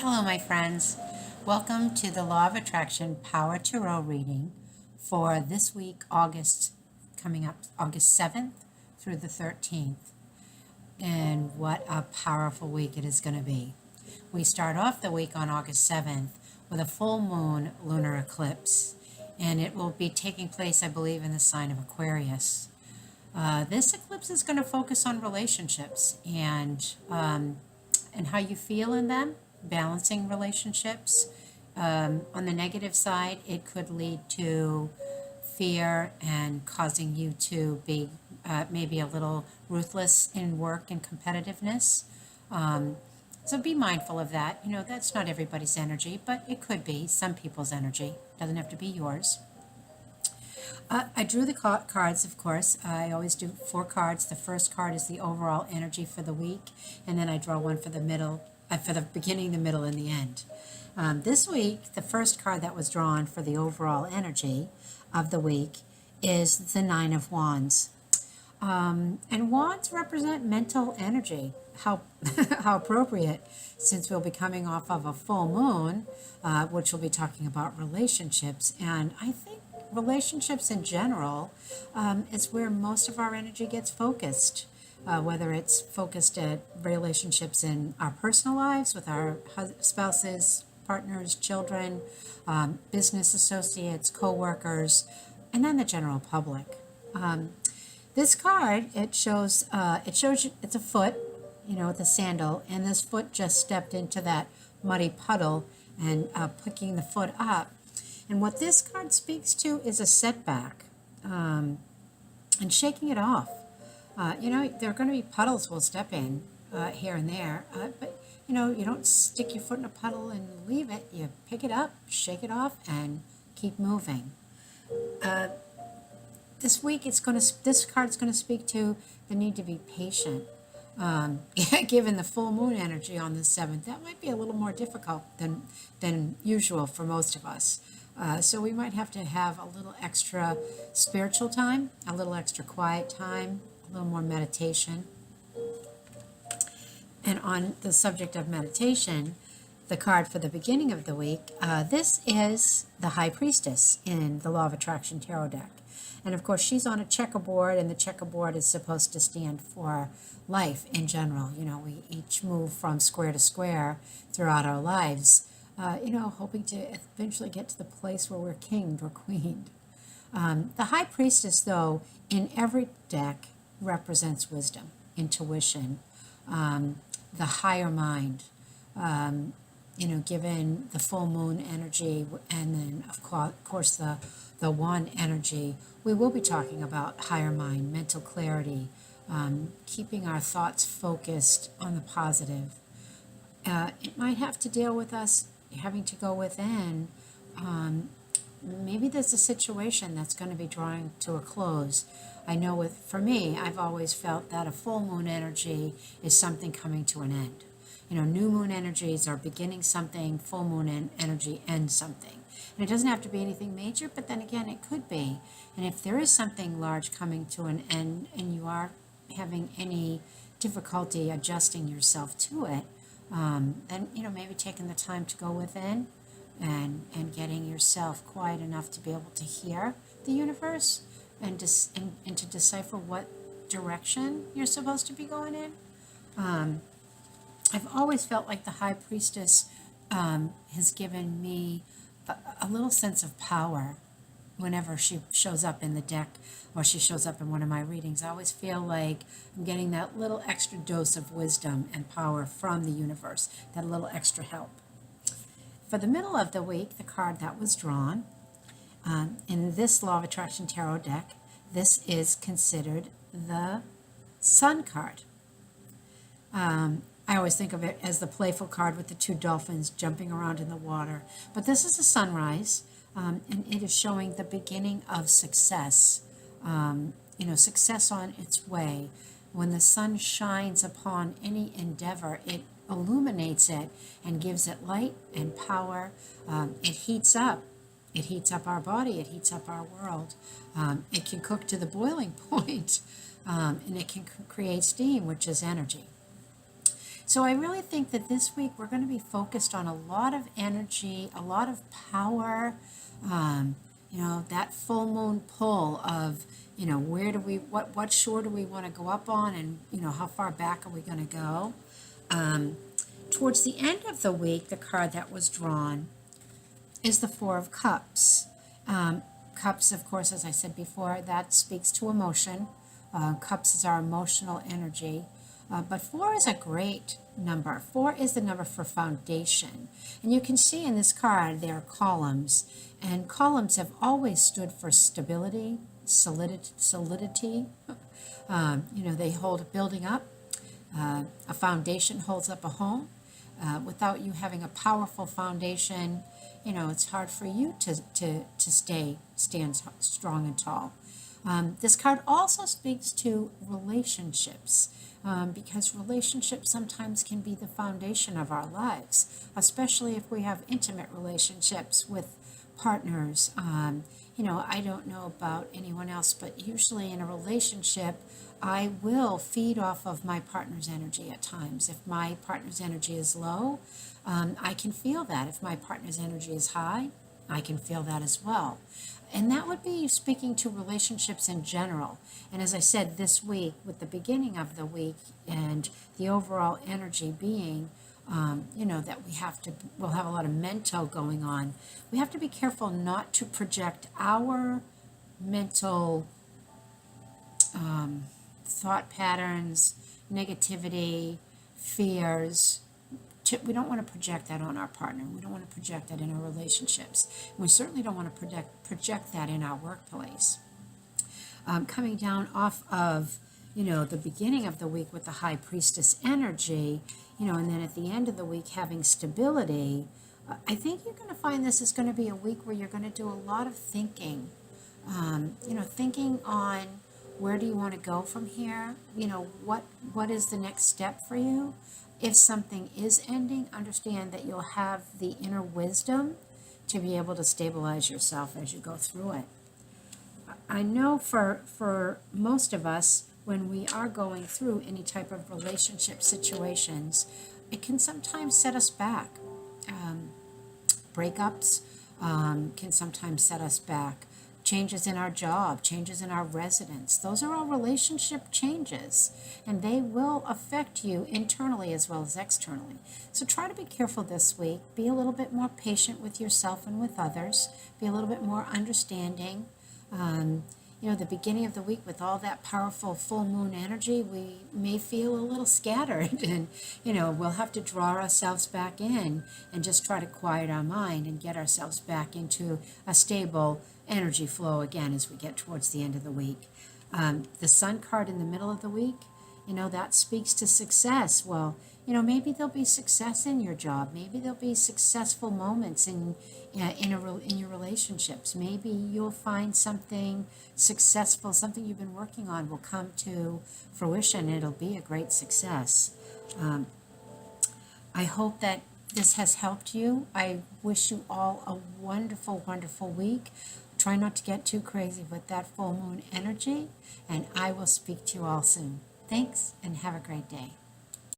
Hello, my friends. Welcome to the Law of Attraction Power Tarot reading for this week, coming up August 7th through the 13th. And what a powerful week it is going to be. We start off the week on August 7th with a full moon lunar eclipse, and it will be taking place, I believe, in the sign of Aquarius. This eclipse is going to focus on relationships and how you feel in them, balancing relationships. On the negative side, it could lead to fear and causing you to be maybe a little ruthless in work and competitiveness. So be mindful of that. You know, that's not everybody's energy, but it could be some people's energy. Doesn't have to be yours. I drew the cards, of course. I always do 4 cards. The first card is the overall energy for the week, and then I draw one for the middle, for the beginning, the middle, and the end. This week, the first card that was drawn for the overall energy of the week is the Nine of Wands. And wands represent mental energy. How, how appropriate, since we'll be coming off of a full moon, which will be talking about relationships. And I think relationships in general is where most of our energy gets focused, whether it's focused at relationships in our personal lives with our spouses, partners, children, business associates, co-workers, and then the general public. This card, it shows you, it's a foot, you know, with a sandal, and this foot just stepped into that muddy puddle and picking the foot up. And what this card speaks to is a setback and shaking it off. You know, there are going to be puddles we'll step in here and there, but, you know, you don't stick your foot in a puddle and leave it. You pick it up, shake it off, and keep moving. This week, this card's going to speak to the need to be patient. Given the full moon energy on the 7th, that might be a little more difficult than usual for most of us. So we might have to have a little extra spiritual time, a little extra quiet time, a little more meditation. And on the subject of meditation, the card for the beginning of the week, this is the High Priestess in the Law of Attraction Tarot deck. And of course, she's on a checkerboard, and the checkerboard is supposed to stand for life in general. You know, we each move from square to square throughout our lives, you know, hoping to eventually get to the place where we're kinged or queened. The High Priestess, though, in every deck represents wisdom, intuition, the higher mind. You know, given the full moon energy, and then of course the one energy, we will be talking about higher mind, mental clarity, keeping our thoughts focused on the positive. It might have to deal with us having to go within. Maybe there's a situation that's going to be drawing to a close. I know for me, I've always felt that a full moon energy is something coming to an end. You know, new moon energies are beginning something, full moon energy ends something. And it doesn't have to be anything major, but then again, it could be. And if there is something large coming to an end and you are having any difficulty adjusting yourself to it, then, you know, maybe taking the time to go within and getting yourself quiet enough to be able to hear the universe and to decipher what direction you're supposed to be going in. I've always felt like the High Priestess has given me a little sense of power whenever she shows up in the deck or she shows up in one of my readings. I always feel like I'm getting that little extra dose of wisdom and power from the universe, that little extra help. For the middle of the week, the card that was drawn in this Law of Attraction Tarot deck, this is considered the Sun card. I always think of it as the playful card with the 2 dolphins jumping around in the water. But this is a sunrise, and it is showing the beginning of success. You know, success on its way. When the sun shines upon any endeavor, it illuminates it and gives it light and power. It heats up. It heats up our body. It heats up our world. It can cook to the boiling point, and it can create steam, which is energy. So I really think that this week we're going to be focused on a lot of energy, a lot of power, that full moon pull of, where do we, what shore do we want to go up on, and, how far back are we going to go? Towards the end of the week, the card that was drawn is the Four of Cups. Cups, of course, as I said before, that speaks to emotion. Cups is our emotional energy. But four is a great number. Four is the number for foundation. And you can see in this card there are columns. And columns have always stood for stability, solidity. They hold a building up. A foundation holds up a home. Without you having a powerful foundation, it's hard for you to stand strong and tall. This card also speaks to relationships, because relationships sometimes can be the foundation of our lives, especially if we have intimate relationships with partners. I don't know about anyone else, but usually in a relationship, I will feed off of my partner's energy at times. If my partner's energy is low, I can feel that. If my partner's energy is high, I can feel that as well. And that would be speaking to relationships in general. And as I said, this week, with the beginning of the week and the overall energy being, that we'll have a lot of mental going on. We have to be careful not to project our mental thought patterns, negativity, fears. We don't want to project that on our partner. We don't want to project that in our relationships. And we certainly don't want to project that in our workplace. Coming down off of, the beginning of the week with the High Priestess energy, and then at the end of the week having stability, I think you're going to find this is going to be a week where you're going to do a lot of thinking. Thinking on where do you want to go from here? What is the next step for you? If something is ending, understand that you'll have the inner wisdom to be able to stabilize yourself as you go through it. I know for most of us, when we are going through any type of relationship situations, it can sometimes set us back. Breakups can sometimes set us back. Changes in our job, changes in our residence. Those are all relationship changes, and they will affect you internally as well as externally. So try to be careful this week. Be a little bit more patient with yourself and with others. Be a little bit more understanding. The beginning of the week with all that powerful full moon energy, we may feel a little scattered, and, we'll have to draw ourselves back in and just try to quiet our mind and get ourselves back into a stable energy flow again as we get towards the end of the week. The Sun card in the middle of the week, that speaks to success. Well, maybe there'll be success in your job. Maybe there'll be successful moments in your relationships. Maybe you'll find something successful, something you've been working on will come to fruition. And it'll be a great success. I hope that this has helped you. I wish you all a wonderful, wonderful week. Try not to get too crazy with that full moon energy, and I will speak to you all soon. Thanks, and have a great day.